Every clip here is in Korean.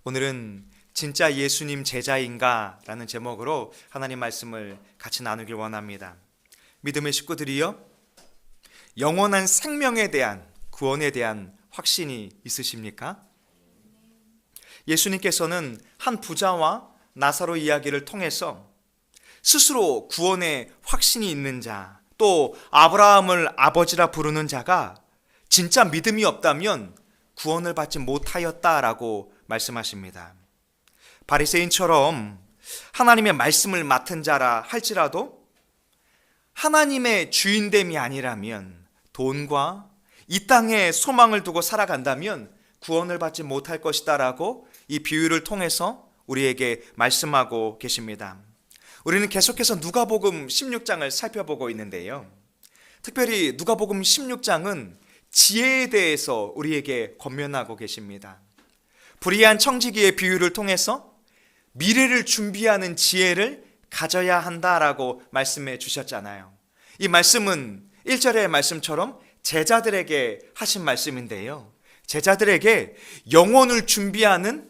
오늘은 진짜 예수님 제자인가? 라는 제목으로 하나님 말씀을 같이 나누길 원합니다. 믿음의 식구들이요, 영원한 생명에 대한, 구원에 대한 확신이 있으십니까? 예수님께서는 한 부자와 나사로 이야기를 통해서 스스로 구원의 확신이 있는 자, 또 아브라함을 아버지라 부르는 자가 진짜 믿음이 없다면 구원을 받지 못하였다라고 말씀하십니다. 바리새인처럼 하나님의 말씀을 맡은 자라 할지라도 하나님의 주인됨이 아니라면, 돈과 이 땅에 소망을 두고 살아간다면 구원을 받지 못할 것이다라고 이 비유를 통해서 우리에게 말씀하고 계십니다. 우리는 계속해서 누가복음 16장을 살펴보고 있는데요, 특별히 누가복음 16장은 지혜에 대해서 우리에게 권면하고 계십니다. 불의한 청지기의 비유를 통해서 미래를 준비하는 지혜를 가져야 한다라고 말씀해 주셨잖아요. 이 말씀은 1절의 말씀처럼 제자들에게 하신 말씀인데요, 제자들에게 영혼을 준비하는,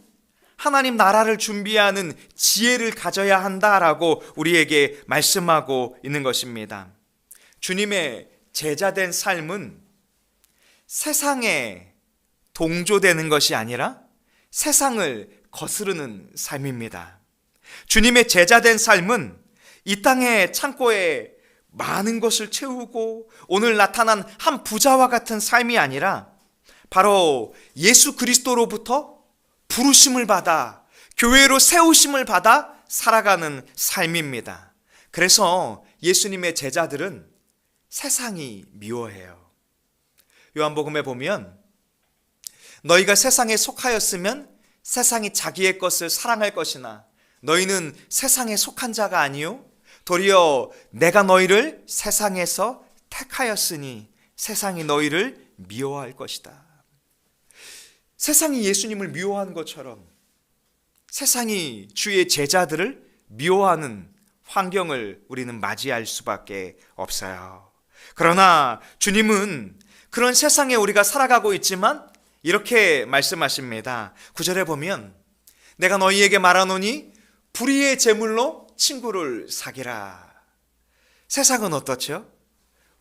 하나님 나라를 준비하는 지혜를 가져야 한다라고 우리에게 말씀하고 있는 것입니다. 주님의 제자된 삶은 세상에 동조되는 것이 아니라 세상을 거스르는 삶입니다. 주님의 제자된 삶은 이 땅의 창고에 많은 것을 채우고 오늘 나타난 한 부자와 같은 삶이 아니라 바로 예수 그리스도로부터 부르심을 받아 교회로 세우심을 받아 살아가는 삶입니다. 그래서 예수님의 제자들은 세상이 미워해요. 요한복음에 보면 너희가 세상에 속하였으면 세상이 자기의 것을 사랑할 것이나 너희는 세상에 속한 자가 아니요 도리어 내가 너희를 세상에서 택하였으니 세상이 너희를 미워할 것이다. 세상이 예수님을 미워하는 것처럼 세상이 주의 제자들을 미워하는 환경을 우리는 맞이할 수밖에 없어요. 그러나 주님은 그런 세상에 우리가 살아가고 있지만 이렇게 말씀하십니다. 9절에 보면 내가 너희에게 말하노니 불의의 제물로 친구를 사귀라. 세상은 어떻죠?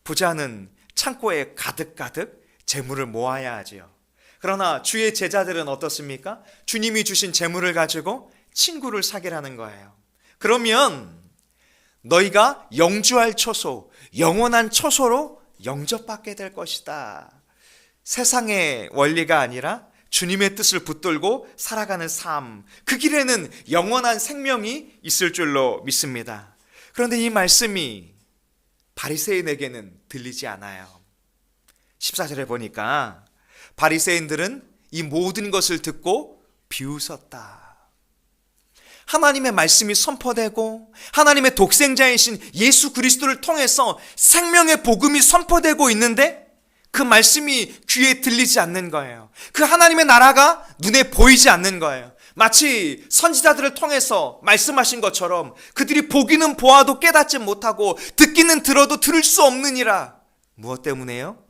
부자는 창고에 가득가득 재물을 모아야 하지요. 그러나 주의 제자들은 어떻습니까? 주님이 주신 재물을 가지고 친구를 사귀라는 거예요. 그러면 너희가 영주할 처소, 영원한 처소로 영접받게 될 것이다. 세상의 원리가 아니라 주님의 뜻을 붙들고 살아가는 삶, 그 길에는 영원한 생명이 있을 줄로 믿습니다. 그런데 이 말씀이 바리새인에게는 들리지 않아요. 14절에 보니까 바리새인들은 이 모든 것을 듣고 비웃었다. 하나님의 말씀이 선포되고 하나님의 독생자이신 예수 그리스도를 통해서 생명의 복음이 선포되고 있는데 그 말씀이 귀에 들리지 않는 거예요. 그 하나님의 나라가 눈에 보이지 않는 거예요. 마치 선지자들을 통해서 말씀하신 것처럼 그들이 보기는 보아도 깨닫지 못하고 듣기는 들어도 들을 수 없느니라. 무엇 때문에요?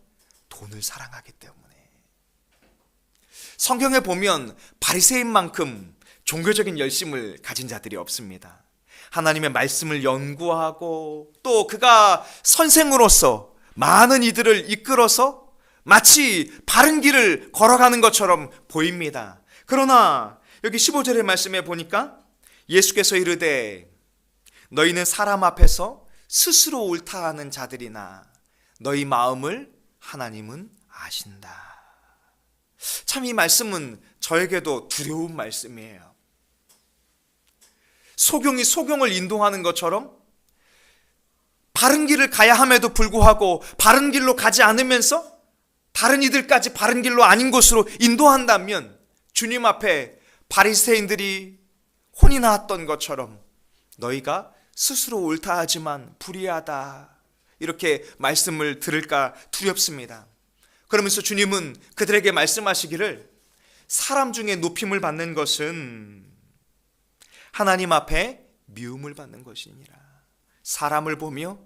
돈을 사랑하기 때문에. 성경에 보면 바리새인만큼 종교적인 열심을 가진 자들이 없습니다. 하나님의 말씀을 연구하고 또 그가 선생으로서 많은 이들을 이끌어서 마치 바른 길을 걸어가는 것처럼 보입니다. 그러나 여기 15절의 말씀에 보니까 예수께서 이르되 너희는 사람 앞에서 스스로 옳다 하는 자들이나 너희 마음을 하나님은 아신다. 참 이 말씀은 저에게도 두려운 말씀이에요. 소경이 소경을 인도하는 것처럼 바른 길을 가야 함에도 불구하고 바른 길로 가지 않으면서 다른 이들까지 바른 길로 아닌 곳으로 인도한다면 주님 앞에 바리새인들이 혼이 나왔던 것처럼 너희가 스스로 옳다 하지만 불의하다, 이렇게 말씀을 들을까 두렵습니다. 그러면서 주님은 그들에게 말씀하시기를 사람 중에 높임을 받는 것은 하나님 앞에 미움을 받는 것이니라. 사람을 보며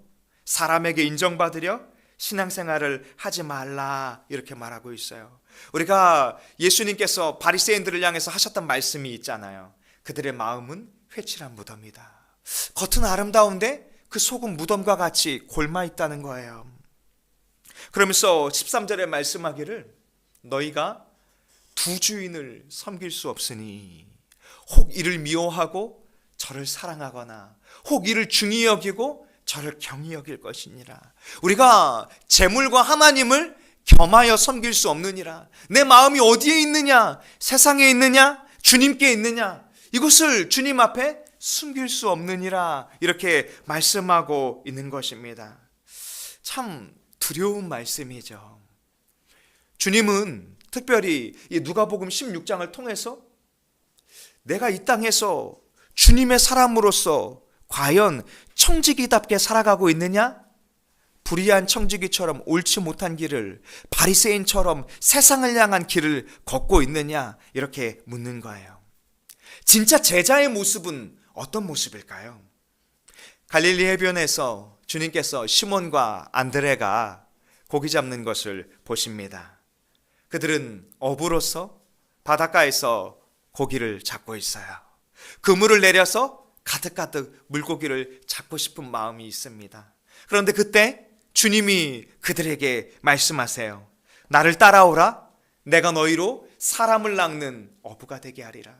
사람에게 인정받으려 신앙생활을 하지 말라 이렇게 말하고 있어요. 우리가 예수님께서 바리새인들을 향해서 하셨던 말씀이 있잖아요. 그들의 마음은 회칠한 무덤이다. 겉은 아름다운데 그 속은 무덤과 같이 골마 있다는 거예요. 그러면서 13절에 말씀하기를 너희가 두 주인을 섬길 수 없으니 혹 이를 미워하고 저를 사랑하거나 혹 이를 중히 여기고 저를 경히 여길 것이니라. 우리가 재물과 하나님을 겸하여 섬길 수 없느니라. 내 마음이 어디에 있느냐? 세상에 있느냐? 주님께 있느냐? 이것을 주님 앞에 숨길 수 없느니라. 이렇게 말씀하고 있는 것입니다. 참 두려운 말씀이죠. 주님은 특별히 이 누가복음 16장을 통해서 내가 이 땅에서 주님의 사람으로서 과연 청지기답게 살아가고 있느냐? 불의한 청지기처럼 옳지 못한 길을, 바리새인처럼 세상을 향한 길을 걷고 있느냐? 이렇게 묻는 거예요. 진짜 제자의 모습은 어떤 모습일까요? 갈릴리 해변에서 주님께서 시몬과 안드레가 고기 잡는 것을 보십니다. 그들은 어부로서 바닷가에서 고기를 잡고 있어요. 그물을 내려서 가득가득 물고기를 잡고 싶은 마음이 있습니다. 그런데 그때 주님이 그들에게 말씀하세요. 나를 따라오라. 내가 너희로 사람을 낚는 어부가 되게 하리라.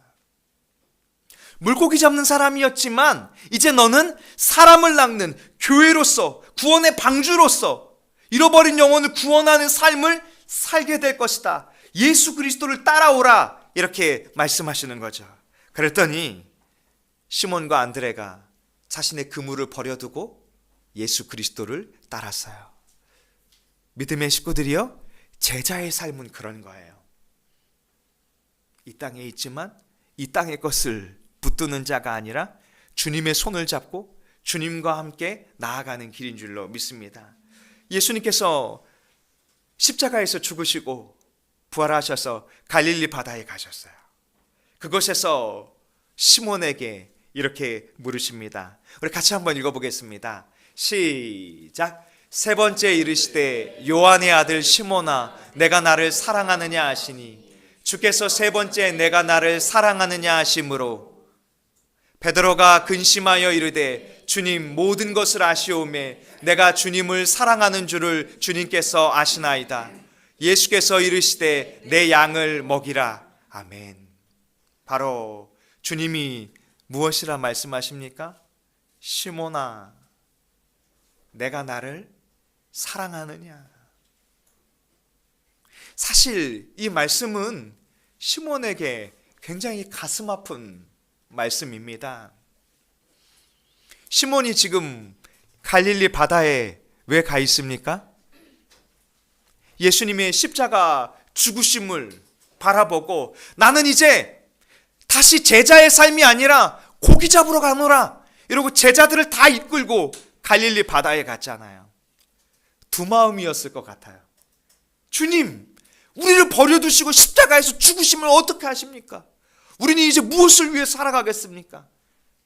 물고기 잡는 사람이었지만 이제 너는 사람을 낚는 교회로서, 구원의 방주로서 잃어버린 영혼을 구원하는 삶을 살게 될 것이다. 예수 그리스도를 따라오라. 이렇게 말씀하시는 거죠. 그랬더니 시몬과 안드레가 자신의 그물을 버려두고 예수 그리스도를 따랐어요. 믿음의 식구들이요, 제자의 삶은 그런 거예요. 이 땅에 있지만 이 땅의 것을 붙드는 자가 아니라 주님의 손을 잡고 주님과 함께 나아가는 길인 줄로 믿습니다. 예수님께서 십자가에서 죽으시고 부활하셔서 갈릴리 바다에 가셨어요. 그곳에서 시몬에게 이렇게 물으십니다. 우리 같이 한번 읽어보겠습니다. 시작. 세 번째 이르시되 요한의 아들 시몬아 내가 나를 사랑하느냐 하시니 주께서 세 번째 내가 나를 사랑하느냐 하심으로 베드로가 근심하여 이르되 주님 모든 것을 아시오매 내가 주님을 사랑하는 줄을 주님께서 아시나이다. 예수께서 이르시되 내 양을 먹이라. 아멘. 바로 주님이 무엇이라 말씀하십니까? 시몬아 내가 나를 사랑하느냐. 사실 이 말씀은 시몬에게 굉장히 가슴 아픈 말씀입니다. 시몬이 지금 갈릴리 바다에 왜 가 있습니까? 예수님의 십자가 죽으심을 바라보고 나는 이제 다시 제자의 삶이 아니라 고기 잡으러 가노라 이러고 제자들을 다 이끌고 갈릴리 바다에 갔잖아요. 두 마음이었을 것 같아요. 주님, 우리를 버려두시고 십자가에서 죽으심을 어떻게 하십니까? 우리는 이제 무엇을 위해 살아가겠습니까?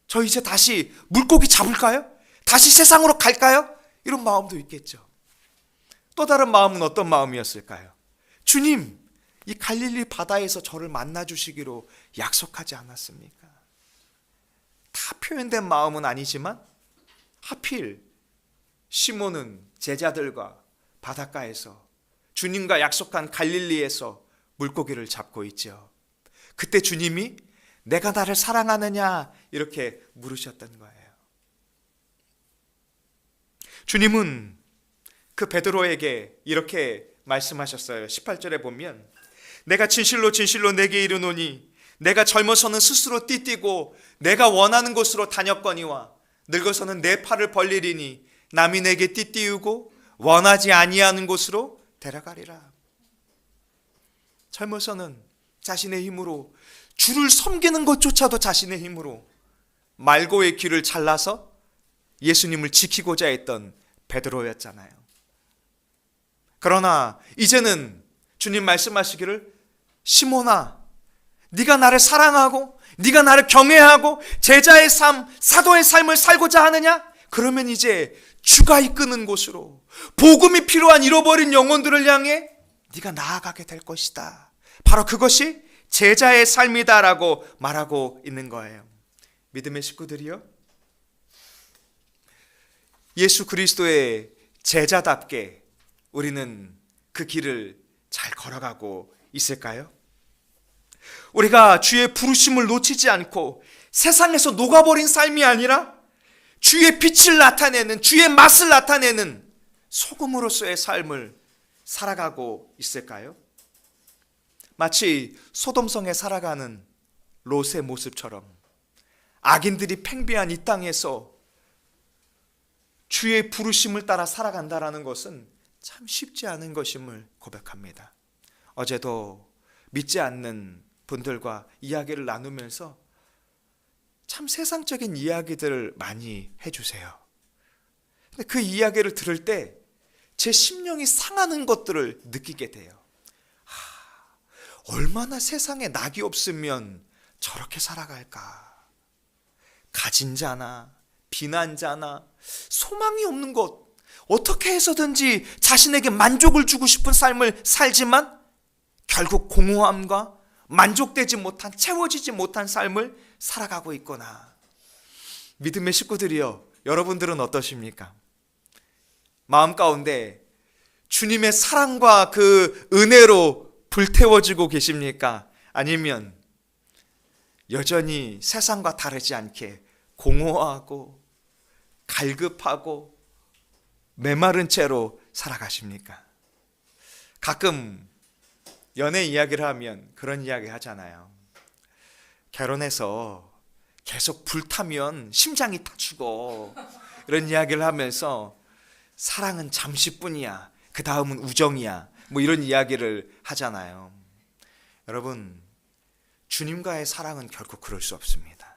저 이제 다시 물고기 잡을까요? 다시 세상으로 갈까요? 이런 마음도 있겠죠. 또 다른 마음은 어떤 마음이었을까요? 주님, 이 갈릴리 바다에서 저를 만나주시기로 약속하지 않았습니까? 다 표현된 마음은 아니지만 하필 시몬은 제자들과 바닷가에서 주님과 약속한 갈릴리에서 물고기를 잡고 있죠. 그때 주님이 내가 나를 사랑하느냐 이렇게 물으셨던 거예요. 주님은 그 베드로에게 이렇게 말씀하셨어요. 18절에 보면 내가 진실로 진실로 내게 이르노니 내가 젊어서는 스스로 띠띠고 내가 원하는 곳으로 다녔거니와 늙어서는 내 팔을 벌리리니 남이 내게 띠띠우고 원하지 아니하는 곳으로 데려가리라. 젊어서는 자신의 힘으로 주를 섬기는 것조차도 자신의 힘으로 말고의 길을 잘라서 예수님을 지키고자 했던 베드로였잖아요. 그러나 이제는 주님 말씀하시기를 시몬아 네가 나를 사랑하고 네가 나를 경외하고 제자의 삶, 사도의 삶을 살고자 하느냐? 그러면 이제 주가 이끄는 곳으로 복음이 필요한 잃어버린 영혼들을 향해 네가 나아가게 될 것이다. 바로 그것이 제자의 삶이다라고 말하고 있는 거예요. 믿음의 식구들이요, 예수 그리스도의 제자답게 우리는 그 길을 잘 걸어가고 있을까요? 우리가 주의 부르심을 놓치지 않고 세상에서 녹아버린 삶이 아니라 주의 빛을 나타내는, 주의 맛을 나타내는 소금으로서의 삶을 살아가고 있을까요? 마치 소돔성에 살아가는 롯의 모습처럼 악인들이 팽배한 이 땅에서 주의 부르심을 따라 살아간다는 것은 참 쉽지 않은 것임을 고백합니다. 어제도 믿지 않는 분들과 이야기를 나누면서 참 세상적인 이야기들을 많이 해주세요. 근데 그 이야기를 들을 때 제 심령이 상하는 것들을 느끼게 돼요. 얼마나 세상에 낙이 없으면 저렇게 살아갈까? 가진 자나 비난자나 소망이 없는 것, 어떻게 해서든지 자신에게 만족을 주고 싶은 삶을 살지만 결국 공허함과 만족되지 못한, 채워지지 못한 삶을 살아가고 있거나. 믿음의 식구들이여, 여러분들은 어떠십니까? 마음 가운데 주님의 사랑과 그 은혜로 불태워지고 계십니까? 아니면 여전히 세상과 다르지 않게 공허하고 갈급하고 메마른 채로 살아가십니까? 가끔 연애 이야기를 하면 그런 이야기 하잖아요. 결혼해서 계속 불타면 심장이 타주고, 이런 이야기를 하면서 사랑은 잠시뿐이야, 그 다음은 우정이야, 뭐 이런 이야기를 하잖아요. 여러분, 주님과의 사랑은 결코 그럴 수 없습니다.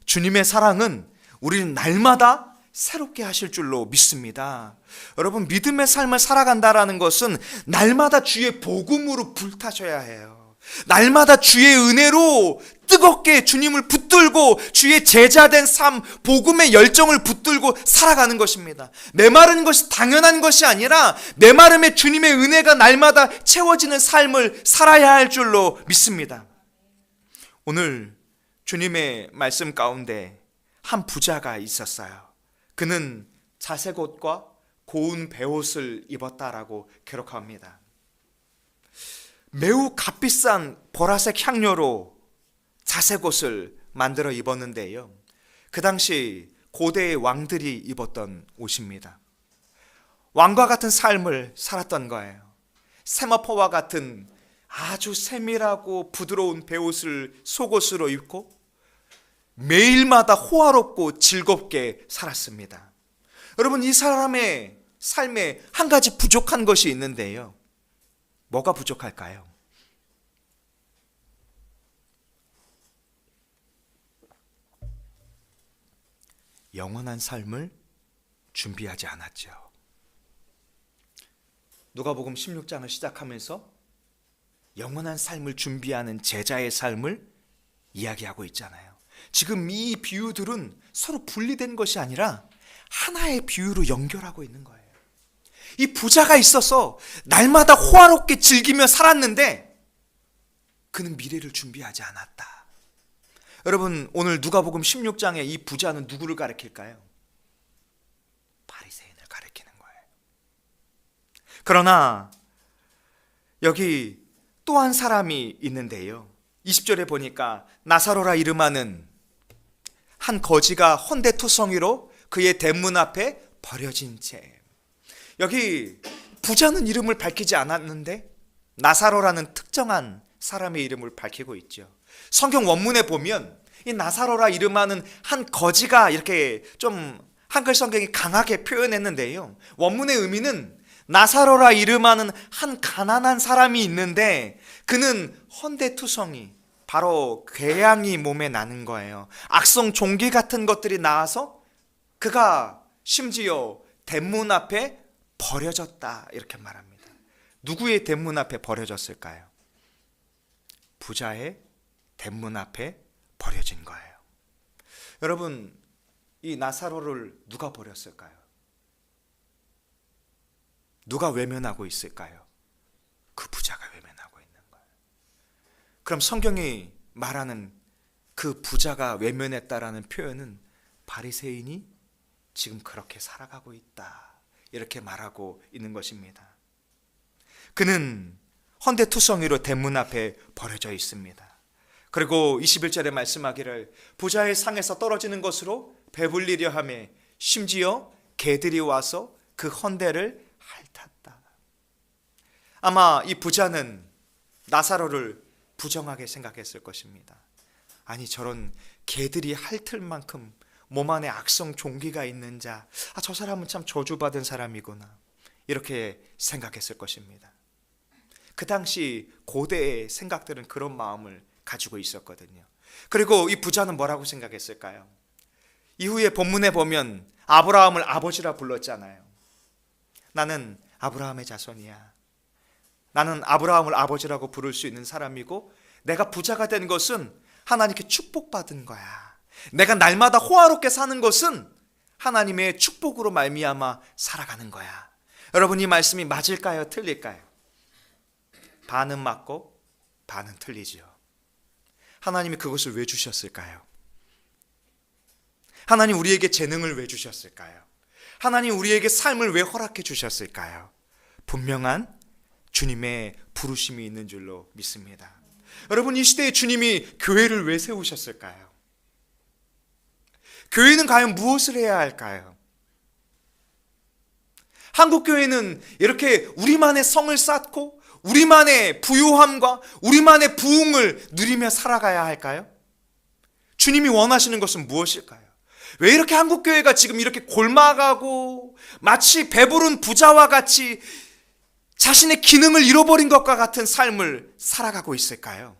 주님의 사랑은 우리는 날마다 새롭게 하실 줄로 믿습니다. 여러분, 믿음의 삶을 살아간다는 것은 날마다 주의 복음으로 불타셔야 해요. 날마다 주의 은혜로 뜨겁게 주님을 붙들고 주의 제자된 삶, 복음의 열정을 붙들고 살아가는 것입니다. 메마른 것이 당연한 것이 아니라 메마름에 주님의 은혜가 날마다 채워지는 삶을 살아야 할 줄로 믿습니다. 오늘 주님의 말씀 가운데 한 부자가 있었어요. 그는 자색 옷과 고운 베옷을 입었다라고 기록합니다. 매우 값비싼 보라색 향료로 자색 옷을 만들어 입었는데요, 그 당시 고대의 왕들이 입었던 옷입니다. 왕과 같은 삶을 살았던 거예요. 세마포와 같은 아주 세밀하고 부드러운 베옷을 속옷으로 입고 매일마다 호화롭고 즐겁게 살았습니다. 여러분, 이 사람의 삶에 한 가지 부족한 것이 있는데요. 뭐가 부족할까요? 영원한 삶을 준비하지 않았죠. 누가복음 16장을 시작하면서 영원한 삶을 준비하는 제자의 삶을 이야기하고 있잖아요. 지금 이 비유들은 서로 분리된 것이 아니라 하나의 비유로 연결하고 있는 거예요. 이 부자가 있어서 날마다 호화롭게 즐기며 살았는데 그는 미래를 준비하지 않았다. 여러분, 오늘 누가복음 16장에 이 부자는 누구를 가리킬까요? 바리새인을 가리키는 거예요. 그러나 여기 또 한 사람이 있는데요, 20절에 보니까 나사로라 이름하는 한 거지가 헌데투성이로 그의 대문 앞에 버려진 채. 여기 부자는 이름을 밝히지 않았는데 나사로라는 특정한 사람의 이름을 밝히고 있죠. 성경 원문에 보면 이 나사로라 이름하는 한 거지가 이렇게 좀 한글 성경이 강하게 표현했는데요, 원문의 의미는 나사로라 이름하는 한 가난한 사람이 있는데 그는 헌데투성이, 바로 궤양이 몸에 나는 거예요. 악성 종기 같은 것들이 나와서 그가 심지어 대문 앞에 버려졌다, 이렇게 말합니다. 누구의 대문 앞에 버려졌을까요? 부자의 대문 앞에 버려진 거예요. 여러분, 이 나사로를 누가 버렸을까요? 누가 외면하고 있을까요? 그 부자가 외면하고 있는 거예요. 그럼 성경이 말하는 그 부자가 외면했다라는 표현은 바리새인이 지금 그렇게 살아가고 있다, 이렇게 말하고 있는 것입니다. 그는 헌데투성이로 대문 앞에 버려져 있습니다. 그리고 21절에 말씀하기를 부자의 상에서 떨어지는 것으로 배불리려 하며 심지어 개들이 와서 그 헌데를 핥았다. 아마 이 부자는 나사로를 부정하게 생각했을 것입니다. 아니, 저런 개들이 핥을 만큼 몸 안에 악성 종기가 있는 자, 저 사람은 참 저주받은 사람이구나, 이렇게 생각했을 것입니다. 그 당시 고대의 생각들은 그런 마음을 가지고 있었거든요. 그리고 이 부자는 뭐라고 생각했을까요? 이후에 본문에 보면 아브라함을 아버지라 불렀잖아요. 나는 아브라함의 자손이야. 나는 아브라함을 아버지라고 부를 수 있는 사람이고, 내가 부자가 된 것은 하나님께 축복받은 거야. 내가 날마다 호화롭게 사는 것은 하나님의 축복으로 말미암아 살아가는 거야. 여러분, 이 말씀이 맞을까요? 틀릴까요? 반은 맞고 반은 틀리죠. 하나님이 그것을 왜 주셨을까요? 하나님 우리에게 재능을 왜 주셨을까요? 하나님 우리에게 삶을 왜 허락해 주셨을까요? 분명한 주님의 부르심이 있는 줄로 믿습니다. 여러분, 이 시대에 주님이 교회를 왜 세우셨을까요? 교회는 과연 무엇을 해야 할까요? 한국교회는 이렇게 우리만의 성을 쌓고 우리만의 부유함과 우리만의 부흥을 누리며 살아가야 할까요? 주님이 원하시는 것은 무엇일까요? 왜 이렇게 한국교회가 지금 이렇게 골마가고 마치 배부른 부자와 같이 자신의 기능을 잃어버린 것과 같은 삶을 살아가고 있을까요?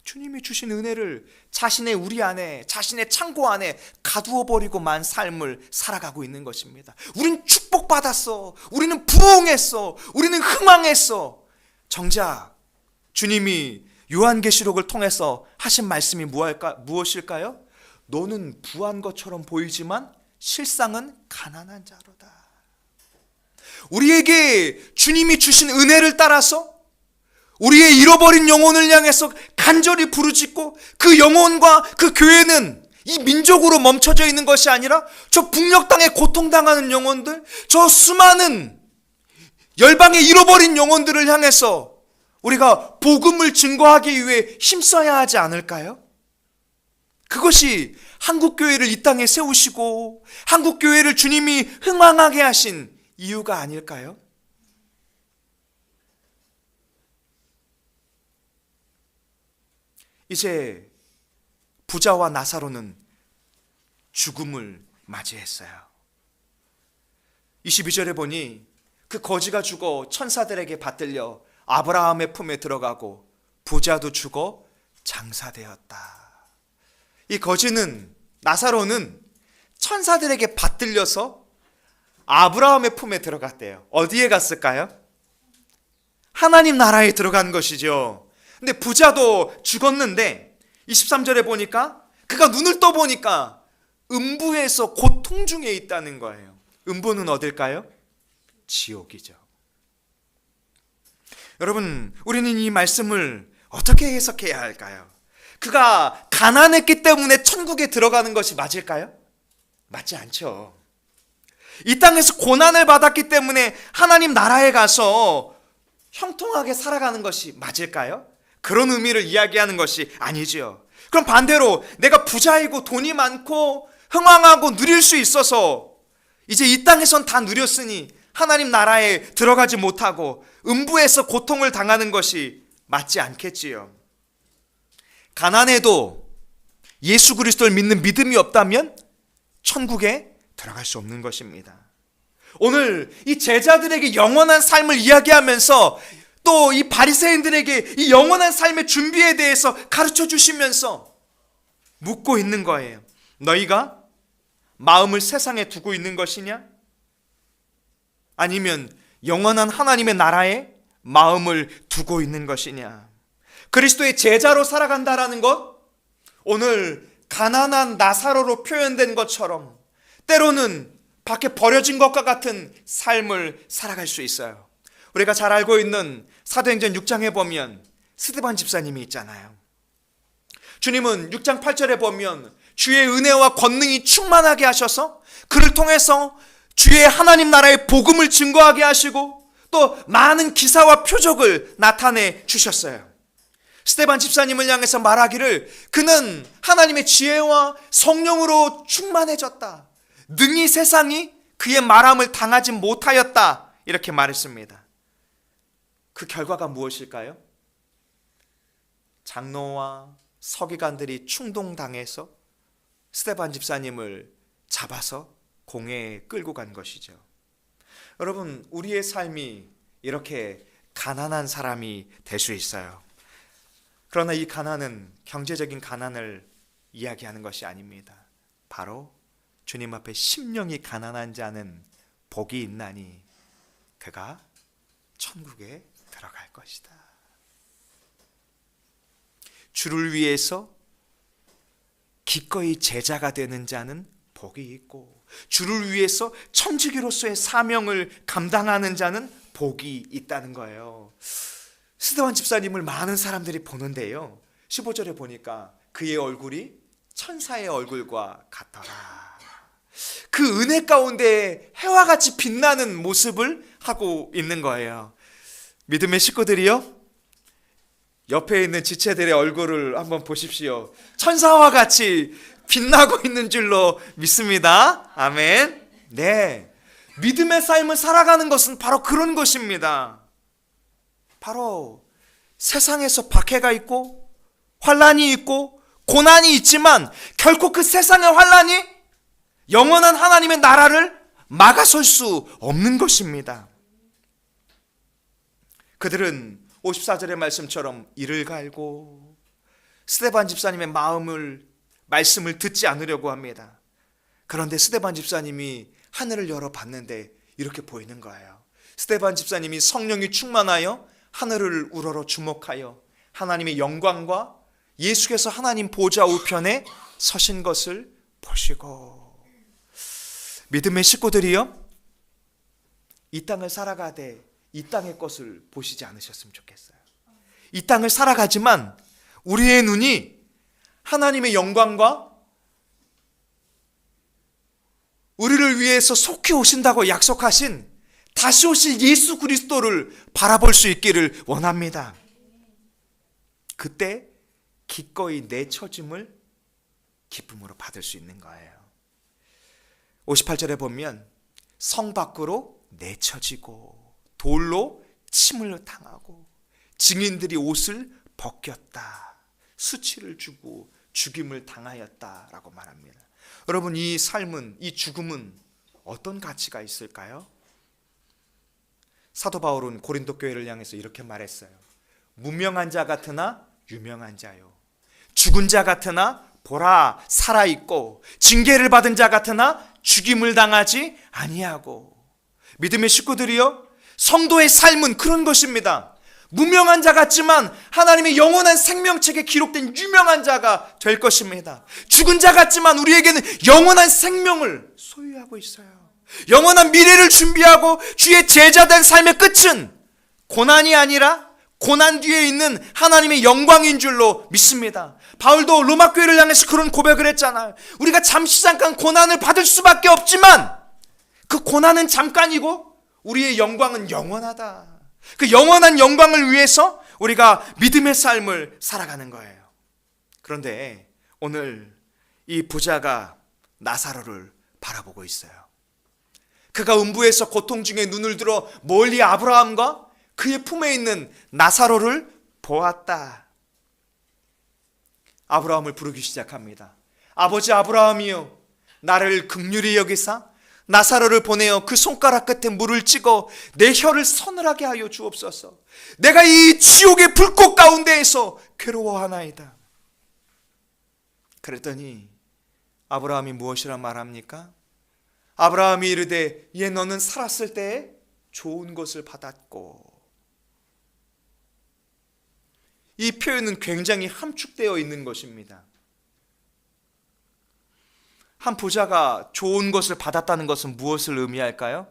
주님이 주신 은혜를 자신의 우리 안에, 자신의 창고 안에 가두어 버리고만 삶을 살아가고 있는 것입니다. 우린 축복받았어. 우리는 부흥했어. 우리는 흥왕했어. 정작 주님이 요한계시록을 통해서 하신 말씀이 무엇일까요? 너는 부한 것처럼 보이지만 실상은 가난한 자로다. 우리에게 주님이 주신 은혜를 따라서 우리의 잃어버린 영혼을 향해서 간절히 부르짖고, 그 영혼과 그 교회는 이 민족으로 멈춰져 있는 것이 아니라 저 북녘 땅에 고통당하는 영혼들, 저 수많은 열방의 잃어버린 영혼들을 향해서 우리가 복음을 증거하기 위해 힘써야 하지 않을까요? 그것이 한국교회를 이 땅에 세우시고 한국교회를 주님이 흥왕하게 하신 이유가 아닐까요? 이제 부자와 나사로는 죽음을 맞이했어요. 22절에 보니 그 거지가 죽어 천사들에게 받들려 아브라함의 품에 들어가고 부자도 죽어 장사되었다. 이 거지는, 나사로는 천사들에게 받들려서 아브라함의 품에 들어갔대요. 어디에 갔을까요? 하나님 나라에 들어간 것이죠. 근데 부자도 죽었는데 23절에 보니까 그가 눈을 떠보니까 음부에서 고통 중에 있다는 거예요. 음부는 어딜까요? 지옥이죠. 여러분, 우리는 이 말씀을 어떻게 해석해야 할까요? 그가 가난했기 때문에 천국에 들어가는 것이 맞을까요? 맞지 않죠. 이 땅에서 고난을 받았기 때문에 하나님 나라에 가서 형통하게 살아가는 것이 맞을까요? 그런 의미를 이야기하는 것이 아니지요. 그럼 반대로 내가 부자이고 돈이 많고 흥왕하고 누릴 수 있어서 이제 이 땅에선 다 누렸으니 하나님 나라에 들어가지 못하고 음부에서 고통을 당하는 것이 맞지 않겠지요. 가난해도 예수 그리스도를 믿는 믿음이 없다면 천국에 들어갈 수 없는 것입니다. 오늘 이 제자들에게 영원한 삶을 이야기하면서 또 이 바리새인들에게 이 영원한 삶의 준비에 대해서 가르쳐 주시면서 묻고 있는 거예요. 너희가 마음을 세상에 두고 있는 것이냐? 아니면 영원한 하나님의 나라에 마음을 두고 있는 것이냐? 그리스도의 제자로 살아간다라는 것, 오늘 가난한 나사로로 표현된 것처럼 때로는 밖에 버려진 것과 같은 삶을 살아갈 수 있어요. 우리가 잘 알고 있는 사도행전 6장에 보면 스데반 집사님이 있잖아요. 주님은 6장 8절에 보면 주의 은혜와 권능이 충만하게 하셔서 그를 통해서 주의 하나님 나라의 복음을 증거하게 하시고 또 많은 기사와 표적을 나타내 주셨어요. 스데반 집사님을 향해서 말하기를 그는 하나님의 지혜와 성령으로 충만해졌다. 능히 세상이 그의 말함을 당하지 못하였다. 이렇게 말했습니다. 그 결과가 무엇일까요? 장로와 서기관들이 충동당해서 스데반 집사님을 잡아서 공회에 끌고 간 것이죠. 여러분, 우리의 삶이 이렇게 가난한 사람이 될 수 있어요. 그러나 이 가난은 경제적인 가난을 이야기하는 것이 아닙니다. 바로 주님 앞에 심령이 가난한 자는 복이 있나니 그가 천국에 들어갈 것이다. 주를 위해서 기꺼이 제자가 되는 자는 복이 있고 주를 위해서 청지기로서의 사명을 감당하는 자는 복이 있다는 거예요. 스데반 집사님을 많은 사람들이 보는데요, 15절에 보니까 그의 얼굴이 천사의 얼굴과 같더라. 그 은혜 가운데 해와 같이 빛나는 모습을 하고 있는 거예요. 믿음의 식구들이요, 옆에 있는 지체들의 얼굴을 한번 보십시오. 천사와 같이 빛나고 있는 줄로 믿습니다. 아멘. 네, 믿음의 삶을 살아가는 것은 바로 그런 것입니다. 바로 세상에서 박해가 있고 환난이 있고 고난이 있지만 결코 그 세상의 환난이 영원한 하나님의 나라를 막아설 수 없는 것입니다. 그들은 54절의 말씀처럼 이를 갈고 스데반 집사님의 말씀을 듣지 않으려고 합니다. 그런데 스데반 집사님이 하늘을 열어봤는데 이렇게 보이는 거예요. 스데반 집사님이 성령이 충만하여 하늘을 우러러 주목하여 하나님의 영광과 예수께서 하나님 보좌 우편에 서신 것을 보시고, 믿음의 식구들이요, 이 땅을 살아가되 이 땅의 것을 보시지 않으셨으면 좋겠어요. 이 땅을 살아가지만 우리의 눈이 하나님의 영광과 우리를 위해서 속히 오신다고 약속하신 다시 오실 예수 그리스도를 바라볼 수 있기를 원합니다. 그때 기꺼이 내처짐을 기쁨으로 받을 수 있는 거예요. 58절에 보면 성 밖으로 내쳐지고 돌로 침을 당하고 증인들이 옷을 벗겼다. 수치를 주고 죽임을 당하였다라고 말합니다. 여러분, 이 삶은, 이 죽음은 어떤 가치가 있을까요? 사도 바울은 고린도 교회를 향해서 이렇게 말했어요. 무명한 자 같으나 유명한 자요, 죽은 자 같으나 보라 살아있고 징계를 받은 자 같으나 죽임을 당하지 아니하고. 믿음의 식구들이요, 성도의 삶은 그런 것입니다. 무명한 자 같지만 하나님의 영원한 생명책에 기록된 유명한 자가 될 것입니다. 죽은 자 같지만 우리에게는 영원한 생명을 소유하고 있어요. 영원한 미래를 준비하고 주의 제자된 삶의 끝은 고난이 아니라 고난 뒤에 있는 하나님의 영광인 줄로 믿습니다. 바울도 로마 교회를 향해서 그런 고백을 했잖아요. 우리가 잠시 잠깐 고난을 받을 수밖에 없지만 그 고난은 잠깐이고 우리의 영광은 영원하다. 그 영원한 영광을 위해서 우리가 믿음의 삶을 살아가는 거예요. 그런데 오늘 이 부자가 나사로를 바라보고 있어요. 그가 음부에서 고통 중에 눈을 들어 멀리 아브라함과 그의 품에 있는 나사로를 보았다. 아브라함을 부르기 시작합니다. 아버지 아브라함이여, 나를 긍휼히 여기사 나사로를 보내어 그 손가락 끝에 물을 찍어 내 혀를 서늘하게 하여 주옵소서. 내가 이 지옥의 불꽃 가운데에서 괴로워하나이다. 그랬더니 아브라함이 무엇이라 말합니까? 아브라함이 이르되 예, 너는 살았을 때에 좋은 것을 받았고. 이 표현은 굉장히 함축되어 있는 것입니다. 한 부자가 좋은 것을 받았다는 것은 무엇을 의미할까요?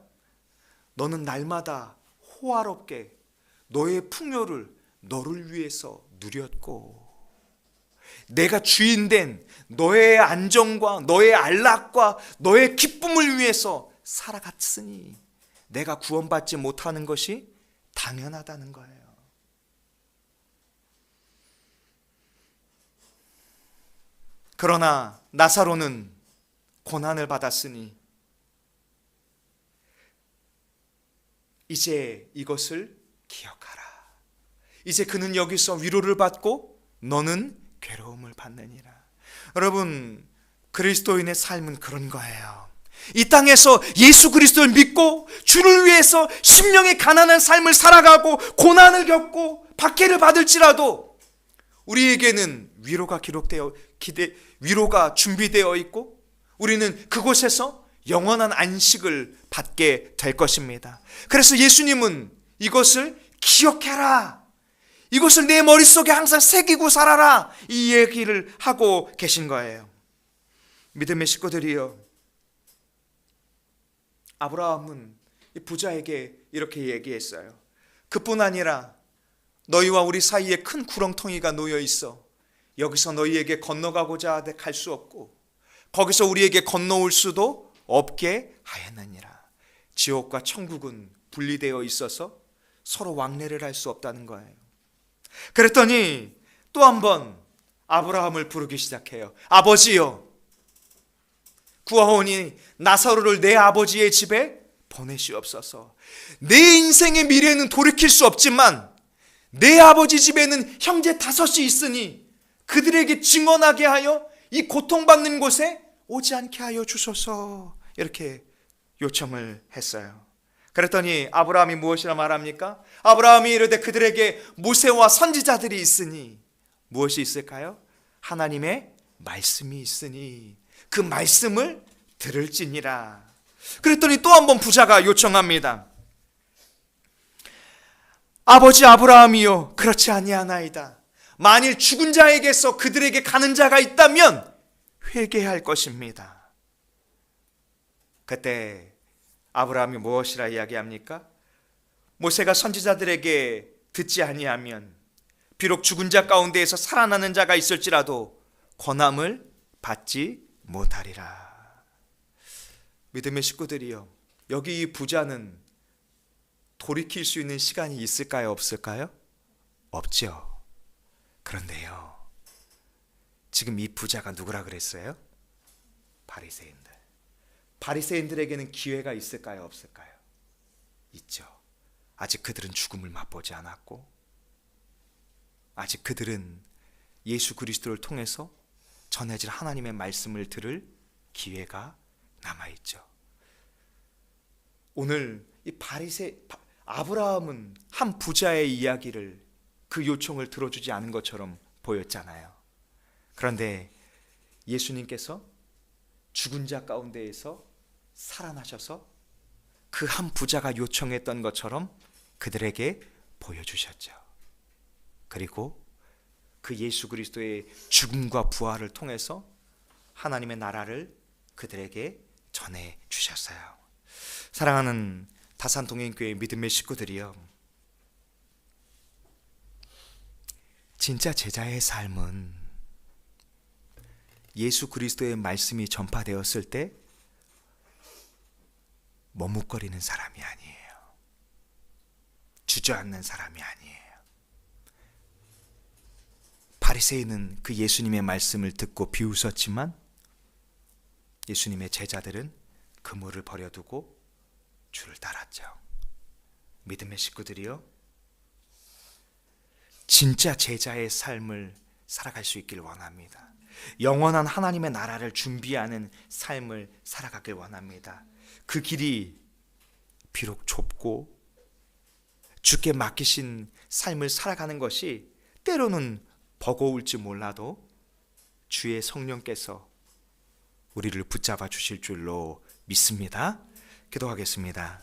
너는 날마다 호화롭게 너의 풍요를 너를 위해서 누렸고, 내가 주인된 너의 안정과 너의 안락과 너의 기쁨을 위해서 살아갔으니 내가 구원받지 못하는 것이 당연하다는 거예요. 그러나 나사로는 고난을 받았으니 이제 이것을 기억하라. 이제 그는 여기서 위로를 받고 너는 괴로움을 받느니라. 여러분, 그리스도인의 삶은 그런 거예요. 이 땅에서 예수 그리스도를 믿고 주를 위해서 심령의 가난한 삶을 살아가고 고난을 겪고 박해를 받을지라도 우리에게는 위로가 준비되어 있고 우리는 그곳에서 영원한 안식을 받게 될 것입니다. 그래서 예수님은 이것을 기억해라, 이것을 내 머릿속에 항상 새기고 살아라, 이 얘기를 하고 계신 거예요. 믿음의 식구들이여, 아브라함은 이 부자에게 이렇게 얘기했어요. 그뿐 아니라 너희와 우리 사이에 큰 구렁텅이가 놓여 있어. 여기서 너희에게 건너가고자 하되 갈 수 없고 거기서 우리에게 건너올 수도 없게 하였느니라. 지옥과 천국은 분리되어 있어서 서로 왕래를 할 수 없다는 거예요. 그랬더니 또 한 번 아브라함을 부르기 시작해요. 아버지여, 구하오니 나사로를 내 아버지의 집에 보내시옵소서. 내 인생의 미래는 돌이킬 수 없지만 내 아버지 집에는 형제 5이 있으니 그들에게 증언하게 하여 이 고통받는 곳에 오지 않게 하여 주소서. 이렇게 요청을 했어요. 그랬더니 아브라함이 무엇이라 말합니까? 아브라함이 이르되 그들에게 모세와 선지자들이 있으니, 무엇이 있을까요? 하나님의 말씀이 있으니 그 말씀을 들을지니라. 그랬더니 또 한 번 부자가 요청합니다. 아버지 아브라함이요, 그렇지 아니하나이다. 만일 죽은 자에게서 그들에게 가는 자가 있다면 회개할 것입니다. 그때 아브라함이 무엇이라 이야기합니까? 모세가 선지자들에게 듣지 아니하면 비록 죽은 자 가운데에서 살아나는 자가 있을지라도 권함을 받지 못하리라. 믿음의 식구들이여, 여기 이 부자는 돌이킬 수 있는 시간이 있을까요? 없을까요? 없죠. 그런데요, 지금 이 부자가 누구라 그랬어요? 바리새인들. 바리새인들에게는 기회가 있을까요? 없을까요? 있죠. 아직 그들은 죽음을 맛보지 않았고 아직 그들은 예수 그리스도를 통해서 전해질 하나님의 말씀을 들을 기회가 남아있죠. 오늘 이 아브라함은 한 부자의 이야기를, 그 요청을 들어주지 않은 것처럼 보였잖아요. 그런데 예수님께서 죽은 자 가운데에서 살아나셔서 그 한 부자가 요청했던 것처럼 그들에게 보여주셨죠. 그리고 그 예수 그리스도의 죽음과 부활을 통해서 하나님의 나라를 그들에게 전해 주셨어요. 사랑하는 다산동행교회 믿음의 식구들이요, 진짜 제자의 삶은 예수 그리스도의 말씀이 전파되었을 때 머뭇거리는 사람이 아니에요. 주저앉는 사람이 아니에요. 바리새인은 그 예수님의 말씀을 듣고 비웃었지만 예수님의 제자들은 그물을 버려두고 주를 따랐죠. 믿음의 식구들이요, 진짜 제자의 삶을 살아갈 수 있길 원합니다. 영원한 하나님의 나라를 준비하는 삶을 살아가길 원합니다. 그 길이 비록 좁고 주께 맡기신 삶을 살아가는 것이 때로는 버거울지 몰라도 주의 성령께서 우리를 붙잡아 주실 줄로 믿습니다. 기도하겠습니다.